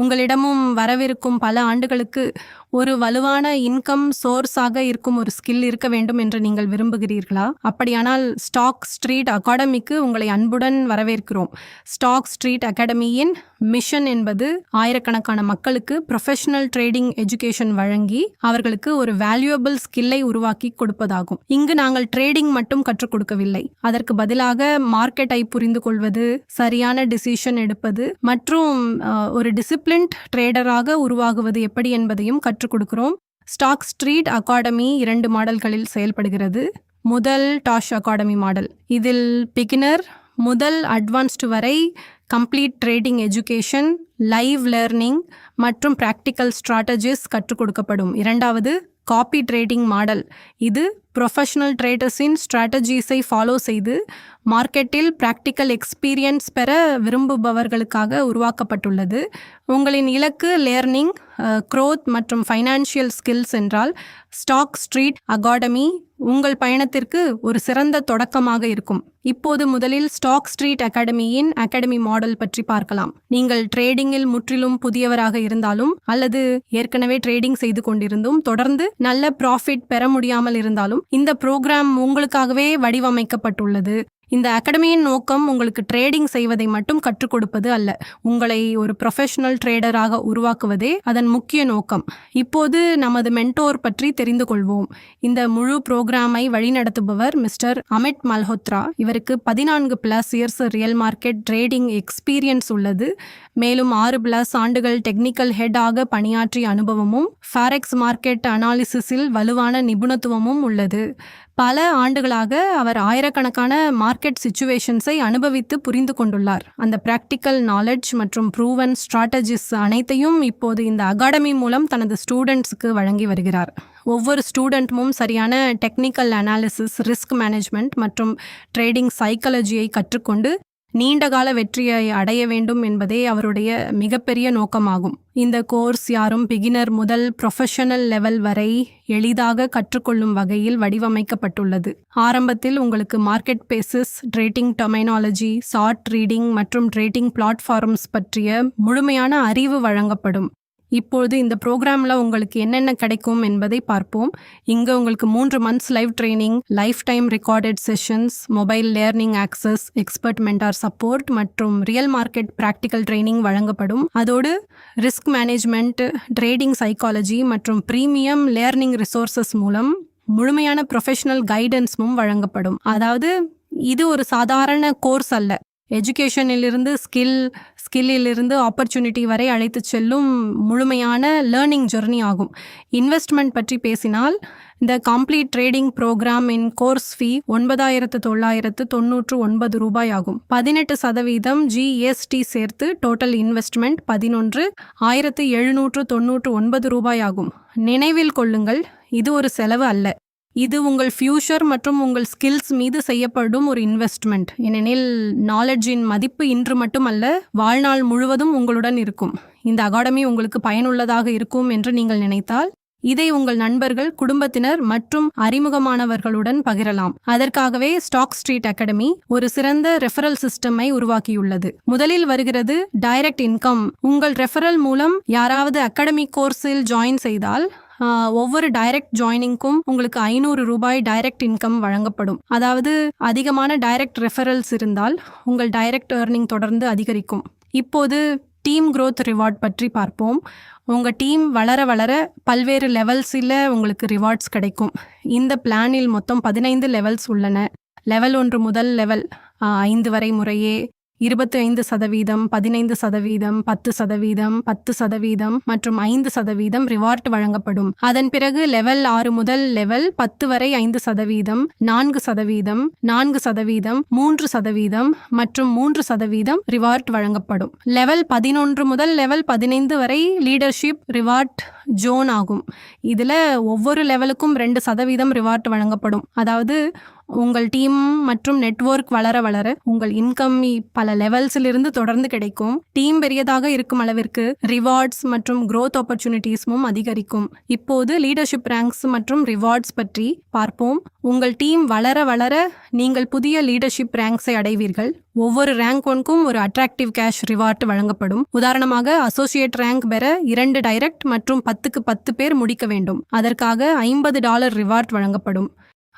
உங்களிடமும் வரவிருக்கும் பல ஆண்டுகளுக்கு ஒரு வலுவான இன்கம் சோர்ஸாக இருக்கும் ஒரு ஸ்கில் இருக்க வேண்டும் என்று நீங்கள் விரும்புகிறீர்களா? அப்படியானால் ஸ்டாக் ஸ்ட்ரீட் அகாடமிக்கு உங்களை அன்புடன் வரவேற்கிறோம். ஸ்டாக் ஸ்ட்ரீட் அகாடமியின் மிஷன் என்பது ஆயிரக்கணக்கான மக்களுக்கு ப்ரொஃபஷனல் ட்ரேடிங் எஜுகேஷன் வழங்கி அவர்களுக்கு ஒரு வேல்யூபிள் ஸ்கில்லை உருவாக்கி கொடுப்பதாகும். இங்கு நாங்கள் ட்ரேடிங் மட்டும் கற்றுக் கொடுக்கவில்லை, அதற்கு பதிலாக மார்க்கெட்டை புரிந்து கொள்வது, சரியான டிசிஷன் எடுப்பது மற்றும் ஒரு டிசிப்ளின்ட் ட்ரேடராக உருவாகுவது எப்படி என்பதையும் கற்றுக் கொடுக்கிறோம். ஸ்டாக் ஸ்ட்ரீட் அகாடமி 2 மாடல்களில் செயல்படுகிறது. முதல் டாஷ் அகாடமி மாடல், இதில் பிகினர் முதல் அட்வான்ஸ்டு வரை complete trading education, live learning மற்றும் ப்ராக்டிக்கல் ஸ்ட்ராட்டஜிஸ் கற்றுக் கொடுக்கப்படும். இரண்டாவது காப்பி ட்ரேடிங் மாடல், இது ப்ரொஃபஷனல் ட்ரேடர்ஸின் ஸ்ட்ராட்டஜிஸை ஃபாலோ செய்து மார்க்கெட்டில் ப்ராக்டிக்கல் எக்ஸ்பீரியன்ஸ் பெற விரும்புபவர்களுக்காக உருவாக்கப்பட்டுள்ளது. உங்களின் இலக்கு லேர்னிங், க்ரோத் மற்றும் ஃபைனான்ஷியல் ஸ்கில்ஸ் என்றால் ஸ்டாக் ஸ்ட்ரீட் அகாடமி உங்கள் பயணத்திற்கு ஒரு சிறந்த தொடக்கமாக இருக்கும். இப்போது முதலில் ஸ்டாக் ஸ்ட்ரீட் அகாடமியின் அகாடமி மாடல் பற்றி பார்க்கலாம். நீங்கள் ட்ரேடிங்கில் முற்றிலும் புதியவராக இருந்தாலும் அல்லது ஏற்கனவே ட்ரேடிங் செய்து கொண்டிருந்தும் தொடர்ந்து நல்ல ப்ராஃபிட் பெற முடியாமல் இருந்தாலும் இந்த ப்ரோக்ராம் உங்களுக்காகவே வடிவமைக்கப்பட்டுள்ளது. இந்த அகாடமியின் நோக்கம் உங்களுக்கு ட்ரேடிங் செய்வதை மட்டும் கற்றுக் கொடுப்பது அல்ல, உங்களை ஒரு ப்ரொஃபஷனல் ட்ரேடராக உருவாக்குவதே அதன் முக்கிய நோக்கம். இப்போது நமது மென்டோர் பற்றி தெரிந்து கொள்வோம். இந்த முழு புரோகிராமை வழிநடத்துபவர் மிஸ்டர் அமித் மல்ஹோத்ரா. இவருக்கு 14+ years real market trading experience உள்ளது. மேலும் 6+ ஆண்டுகள் டெக்னிக்கல் ஹெட் ஆக பணியாற்றிய அனுபவமும் ஃபாரெக்ஸ் மார்க்கெட் அனாலிசிஸில் வலுவான நிபுணத்துவமும் உள்ளது. பல ஆண்டுகளாக அவர் ஆயிரக்கணக்கான மார்க்கெட் சிச்சுவேஷன்ஸை அனுபவித்து புரிந்து கொண்டுள்ளார். அந்த பிராக்டிக்கல் நாலெட்ஜ் மற்றும் ப்ரூவன் ஸ்ட்ராட்டஜிஸ் அனைத்தையும் இப்போது இந்த அகாடமி மூலம் தனது ஸ்டூடெண்ட்ஸுக்கு வழங்கி வருகிறார். ஒவ்வொரு ஸ்டூடெண்ட்டும் சரியான டெக்னிக்கல் அனாலிசிஸ், ரிஸ்க் மேனேஜ்மெண்ட் மற்றும் ட்ரேடிங் சைக்காலஜியை கற்றுக்கொண்டு நீண்டகால வெற்றியை அடைய வேண்டும் என்பதே அவருடைய மிகப்பெரிய நோக்கமாகும். இந்த கோர்ஸ் யாரும் பிகினர் முதல் ப்ரொஃபஷனல் லெவல் வரை எளிதாக கற்றுக்கொள்ளும் வகையில் வடிவமைக்கப்பட்டுள்ளது. ஆரம்பத்தில் உங்களுக்கு market basics, trading terminology, chart reading மற்றும் ட்ரேடிங் பிளாட்ஃபார்ம்ஸ் பற்றிய முழுமையான அறிவு வழங்கப்படும். இப்பொழுது இந்த ப்ரோக்ராமில் உங்களுக்கு என்னென்ன கிடைக்கும் என்பதை பார்ப்போம். இங்கே உங்களுக்கு 3 months live training, life time recorded sessions, mobile learning access, expert mentor support மற்றும் ரியல் மார்க்கெட் ப்ராக்டிக்கல் ட்ரைனிங் வழங்கப்படும். அதோடு ரிஸ்க் மேனேஜ்மெண்ட், ட்ரேடிங் சைக்காலஜி மற்றும் ப்ரீமியம் லேர்னிங் ரிசோர்சஸ் மூலம் முழுமையான ப்ரொஃபஷனல் கைடன்ஸும் வழங்கப்படும். அதாவது இது ஒரு சாதாரண கோர்ஸ் அல்ல, எஜுகேஷனிலிருந்து ஸ்கில்லிலிருந்து ஆப்பர்ச்சுனிட்டி வரை அழைத்து செல்லும் முழுமையான லேர்னிங் ஜெர்னி ஆகும். இன்வெஸ்ட்மெண்ட் பற்றி பேசினால் இந்த கம்ப்ளீட் ட்ரேடிங் ப்ரோக்ராமின் கோர்ஸ் ஃபீ 9,999 ரூபாய் ஆகும். 18% GST சேர்த்து டோட்டல் இன்வெஸ்ட்மெண்ட் 11,799 ரூபாய் ஆகும். நினைவில் கொள்ளுங்கள், இது ஒரு செலவு அல்ல, இது உங்கள் ஃபியூச்சர் மற்றும் உங்கள் ஸ்கில்ஸ் மீது செய்யப்படும் ஒரு இன்வெஸ்ட்மெண்ட். ஏனெனில் நாலெட்ஜின் மதிப்பு இன்று மட்டுமல்ல, வாழ்நாள் முழுவதும் உங்களுடன் இருக்கும். இந்த அகாடமி உங்களுக்கு பயனுள்ளதாக இருக்கும் என்று நீங்கள் நினைத்தால் இதை உங்கள் நண்பர்கள், குடும்பத்தினர் மற்றும் அறிமுகமானவர்களுடன் பகிரலாம். அதற்காகவே ஸ்டாக் ஸ்ட்ரீட் அகாடமி ஒரு சிறந்த ரெஃபரல் சிஸ்டமை உருவாக்கியுள்ளது. முதலில் வருகிறது டைரக்ட் இன்கம். உங்கள் ரெஃபரல் மூலம் யாராவது அகாடமி கோர்ஸில் ஜாயின் செய்தால் ஒவ்வொரு டைரக்ட் ஜாயினிங்க்கும் உங்களுக்கு 500 ரூபாய் டைரக்ட் இன்கம் வழங்கப்படும். அதாவது அதிகமான டைரக்ட் ரெஃபரல்ஸ் இருந்தால் உங்கள் டைரக்ட் ஏர்னிங் தொடர்ந்து அதிகரிக்கும். இப்போது டீம் growth ரிவார்ட் பற்றி பார்ப்போம். உங்கள் டீம் வளர வளர பல்வேறு லெவல்ஸில் உங்களுக்கு ரிவார்ட்ஸ் கிடைக்கும். இந்த பிளானில் மொத்தம் 15 லெவல்ஸ் உள்ளன. லெவல் 1 முதல் லெவல் 5 வரை முறையே 25%, 15%, 10%, 10% மற்றும் 5% ரிவார்ட் வழங்கப்படும். அதன் பிறகு லெவல் 6 முதல் லெவல் 10 வரை 5%, 4%, 4%, 3% மற்றும் 3% ரிவார்ட் வழங்கப்படும். லெவல் 11 முதல் லெவல் 15 வரை லீடர்ஷிப் ரிவார்ட் ஜோன் ஆகும். இதில் ஒவ்வொரு லெவலுக்கும் 2% ரிவார்ட் வழங்கப்படும். அதாவது உங்கள் டீம் மற்றும் நெட்வொர்க் வளர வளர உங்கள் இன்கம் பல லெவல்ஸிலிருந்து தொடர்ந்து கிடைக்கும். டீம் பெரியதாக இருக்கும் அளவிற்கு ரிவார்ட்ஸ் மற்றும் growth ஆப்பர்ச்சுனிட்டிஸும் அதிகரிக்கும். இப்போது லீடர்ஷிப் ரேங்க்ஸ் மற்றும் ரிவார்ட்ஸ் பற்றி பார்ப்போம். உங்கள் டீம் வளர வளர நீங்கள் புதிய லீடர்ஷிப் ரேங்க்ஸை அடைவீர்கள். ஒவ்வொரு ரேங்க் ஒன்க்கும் ஒரு அட்ராக்டிவ் கேஷ் ரிவார்ட் வழங்கப்படும். உதாரணமாக அசோசியேட் ரேங்க் பெற 2 டைரக்ட் மற்றும் 10க்கு 10 பேர் முடிக்க வேண்டும். அதற்காக $50 ரிவார்ட் வழங்கப்படும்.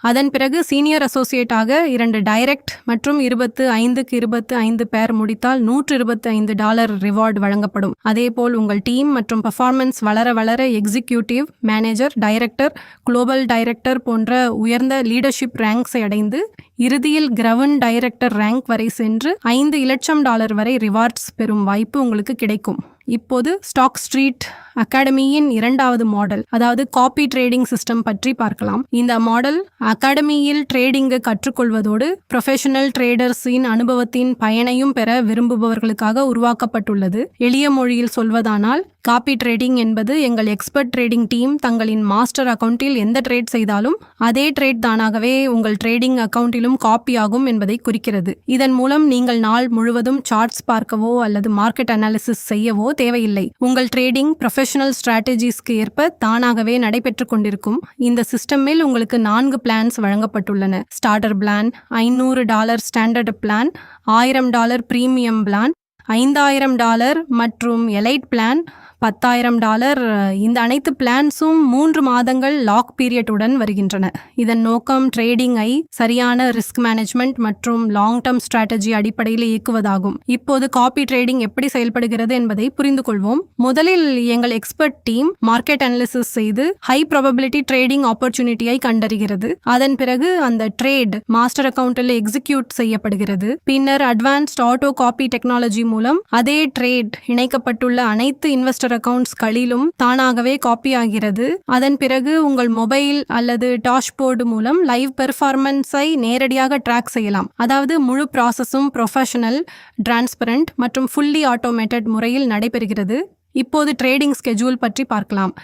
அதன் பிறகு சீனியர் அசோசியேட்டாக 2 டைரக்ட் மற்றும் 25க்கு 25 பேர் முடித்தால் $125 ரிவார்டு வழங்கப்படும். அதேபோல் உங்கள் டீம் மற்றும் பர்ஃபார்மன்ஸ் வளர வளர executive, manager, director, global director போன்ற உயர்ந்த லீடர்ஷிப் ரேங்க்ஸை அடைந்து இறுதியில் கிரவுன் டைரக்டர் ரேங்க் வரை சென்று $5 லட்சம் வரை ரிவார்ட்ஸ் பெறும் வாய்ப்பு உங்களுக்கு கிடைக்கும். இப்போது ஸ்டாக் ஸ்ட்ரீட் அகாடமியின் 2வது மாடல், அதாவது காப்பி ட்ரேடிங் சிஸ்டம் பற்றி பார்க்கலாம். இந்த மாடல் அகாடமியில் ட்ரேடிங்கை கற்றுக்கொள்வதோடு ப்ரொஃபஷனல் ட்ரேடர்ஸின் அனுபவத்தின் பயனையும் பெற விரும்புபவர்களுக்காக உருவாக்கப்பட்டுள்ளது. எளிய மொழியில் சொல்வதானால் காப்பி ட்ரேடிங் என்பது எங்கள் எக்ஸ்பர்ட் ட்ரேடிங் டீம் தங்களின் மாஸ்டர் அக்கவுண்டில் எந்த ட்ரேட் செய்தாலும் அதே ட்ரேட் தானாகவே உங்கள் ட்ரேடிங் அக்கவுண்டிலும் காப்பி ஆகும் என்பதை குறிக்கிறது. இதன் மூலம் நீங்கள் நாள் முழுவதும் சார்ட்ஸ் பார்க்கவோ அல்லது மார்க்கெட் அனாலிசிஸ் செய்யவோ தேவையில்லை. உங்கள் ட்ரேடிங் ப்ரொஃபஷனல் ஸ்ட்ராட்டஜிஸ்க்கு ஏற்ப தானாகவே நடைபெற்று கொண்டிருக்கும். இந்த சிஸ்டமில் உங்களுக்கு 4 பிளான்ஸ் வழங்கப்பட்டுள்ளன. Starter plan, $500 standard plan, $1000 premium plan, $5000 மற்றும் எலைட் பிளான் $10,000. இந்த அனைத்து பிளான்ஸும் 3 மாதங்கள் லாக் பீரியட்டுடன் வருகின்றன. இதன் நோக்கம் ட்ரேடிங்கை சரியான ரிஸ்க் மேனேஜ்மெண்ட் மற்றும் லாங் டர்ம் ஸ்ட்ராட்டஜி அடிப்படையில் இயக்குவதாகும். இப்போது காப்பி ட்ரேடிங் எப்படி செயல்படுகிறது என்பதை புரிந்து கொள்வோம். முதலில் எங்கள் எக்ஸ்பர்ட் டீம் மார்க்கெட் அனாலிசிஸ் செய்து ஹை ப்ராபபிலிட்டி ட்ரேடிங் ஆப்பர்ச்சுனிட்டியை கண்டறிகிறது. அதன் பிறகு அந்த ட்ரேட் மாஸ்டர் அக்கவுண்டில் எக்ஸிக்யூட் செய்யப்படுகிறது. பின்னர் அட்வான்ஸ்ட் ஆட்டோ காப்பி டெக்னாலஜி மூலம் அதே ட்ரேட் இணைக்கப்பட்டுள்ள அனைத்து இன்வெஸ்டர் அக்கவுண்ட்ஸ்களிலும் தானாகவே காப்பி ஆகிறது. அதன் பிறகு உங்கள் மொபைல் அல்லது டாஷ்போர்டு மூலம் லைவ் பெர்ஃபார்மன்ஸை நேரடியாக ட்ராக் செய்யலாம். அதாவது முழு ப்ராசஸும் ப்ரொஃபஷனல், டிரான்ஸ்பரண்ட் மற்றும் ஃபுல்லி ஆட்டோமேட்டட் முறையில் நடைபெறுகிறது. இப்போது ட்ரேடிங் ஸ்கெட்யூல் பற்றி பார்க்கலாம்.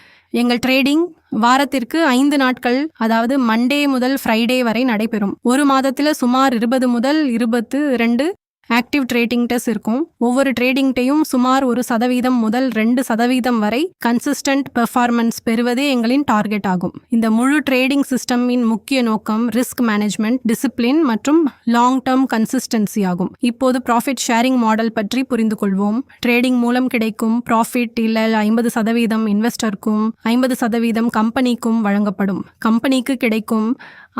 எங்கள் ட்ரேடிங் வாரத்திற்கு 5 நாட்கள், அதாவது மண்டே முதல் ஃப்ரைடே வரை நடைபெறும். ஒரு மாதத்தில் சுமார் 20 முதல் 22 ஆக்டிவ் ட்ரேடிங் டெஸ்ட் இருக்கும். ஒவ்வொரு ட்ரேடிங் டேயும் சுமார் 1% முதல் 2% வரை கன்சிஸ்டன்ட் பெர்ஃபார்மன்ஸ் பெறுவதே எங்களின் டார்கெட் ஆகும். இந்த முழு ட்ரேடிங் சிஸ்டமின் முக்கிய நோக்கம் ரிஸ்க் மேனேஜ்மெண்ட், டிசிப்ளின் மற்றும் லாங் டர்ம் கன்சிஸ்டன்சி ஆகும். இப்போது ப்ராஃபிட் ஷேரிங் மாடல் பற்றி புரிந்து கொள்வோம். ட்ரேடிங் மூலம் கிடைக்கும் ப்ராஃபிட் 50% இன்வெஸ்டருக்கும் 50% கம்பெனிக்கும் வழங்கப்படும். கம்பெனிக்கு கிடைக்கும்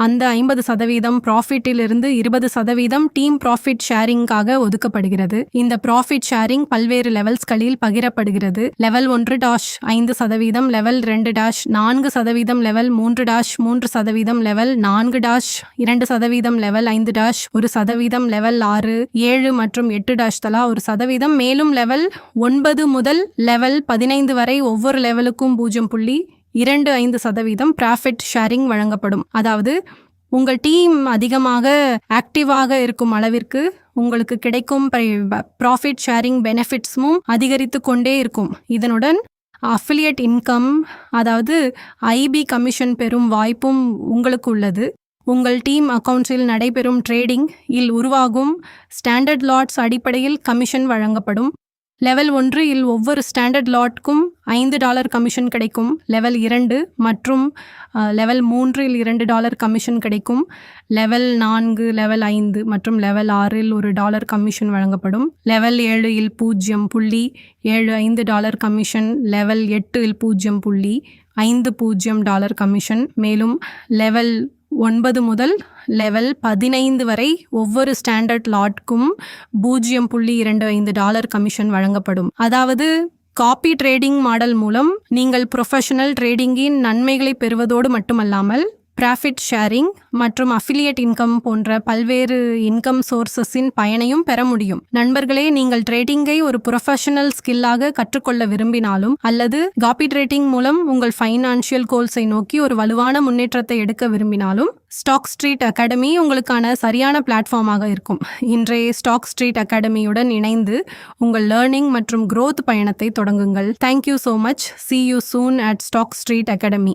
அந்த 50% ப்ராஃபிட்டிலிருந்து 20% டீம் ப்ராஃபிட் ஷேரிங்காக ஒதுக்கப்படுகிறது. இந்த ப்ராஃபிட் ஷேரிங் பல்வேறு லெவல்ஸ்களில் பகிரப்படுகிறது. Level 1-5%, level 2-4%, level 3-3%, level 4-2%, level 5-1%, level 6, 7 மற்றும் 8- தலா 1%, மேலும் லெவல் 9 முதல் லெவல் 15 வரை ஒவ்வொரு லெவலுக்கும் 0.25% ப்ராஃபிட் ஷேரிங் வழங்கப்படும். அதாவது உங்கள் டீம் அதிகமாக ஆக்டிவாக இருக்கும் அளவிற்கு உங்களுக்கு கிடைக்கும் ப்ராஃபிட் ஷேரிங் பெனிஃபிட்ஸும் அதிகரித்து கொண்டே இருக்கும். இதனுடன் அஃபிலியேட் இன்கம், அதாவது ஐபி கமிஷன் பெறும் வாய்ப்பும் உங்களுக்கு உள்ளது. உங்கள் டீம் அக்கவுண்ட்ஸில் நடைபெறும் ட்ரேடிங் இல் உருவாகும் ஸ்டாண்டர்ட் லாட்ஸ் அடிப்படையில் கமிஷன் வழங்கப்படும். லெவல் 1 இல் ஒவ்வொரு ஸ்டாண்டர்ட் லாட்க்கும் $5 கமிஷன் கிடைக்கும். லெவல் 2 மற்றும் லெவல் 3 இல் $2 கமிஷன் கிடைக்கும். லெவல் 4, லெவல் 5 மற்றும் லெவல் 6 இல் $1 கமிஷன் வழங்கப்படும். லெவல் 7 இல் $0.75 கமிஷன். லெவல் 8 இல் $0.50 கமிஷன். மேலும் லெவல் 9 முதல் லெவல் 15 வரை ஒவ்வொரு ஸ்டாண்டர்ட் லாட்க்கும் $0.25 கமிஷன் வழங்கப்படும். அதாவது காப்பி ட்ரேடிங் மாடல் மூலம் நீங்கள் ப்ரொஃபஷனல் ட்ரேடிங்கின் நன்மைகளை பெறுவதோடு மட்டுமல்லாமல் ப்ராஃபிட் ஷேரிங் மற்றும் அஃபிலியேட் இன்கம் போன்ற பல்வேறு இன்கம் சோர்சஸின் பயனையும் பெற முடியும். நண்பர்களே, நீங்கள் ட்ரேடிங்கை ஒரு ப்ரொஃபஷனல் ஸ்கில்லாக கற்றுக்கொள்ள விரும்பினாலும் அல்லது காப்பி ட்ரேடிங் மூலம் உங்கள் ஃபைனான்ஷியல் கோல்ஸை நோக்கி ஒரு வலுவான முன்னேற்றத்தை எடுக்க விரும்பினாலும் ஸ்டாக் ஸ்ட்ரீட் அகாடமி உங்களுக்கான சரியான பிளாட்ஃபார்மாக இருக்கும். இன்றைய ஸ்டாக் ஸ்ட்ரீட் அகாடமியுடன் இணைந்து உங்கள் லேர்னிங் மற்றும் growth பயணத்தை தொடங்குங்கள். Thank you so much. See you soon at stock street academy.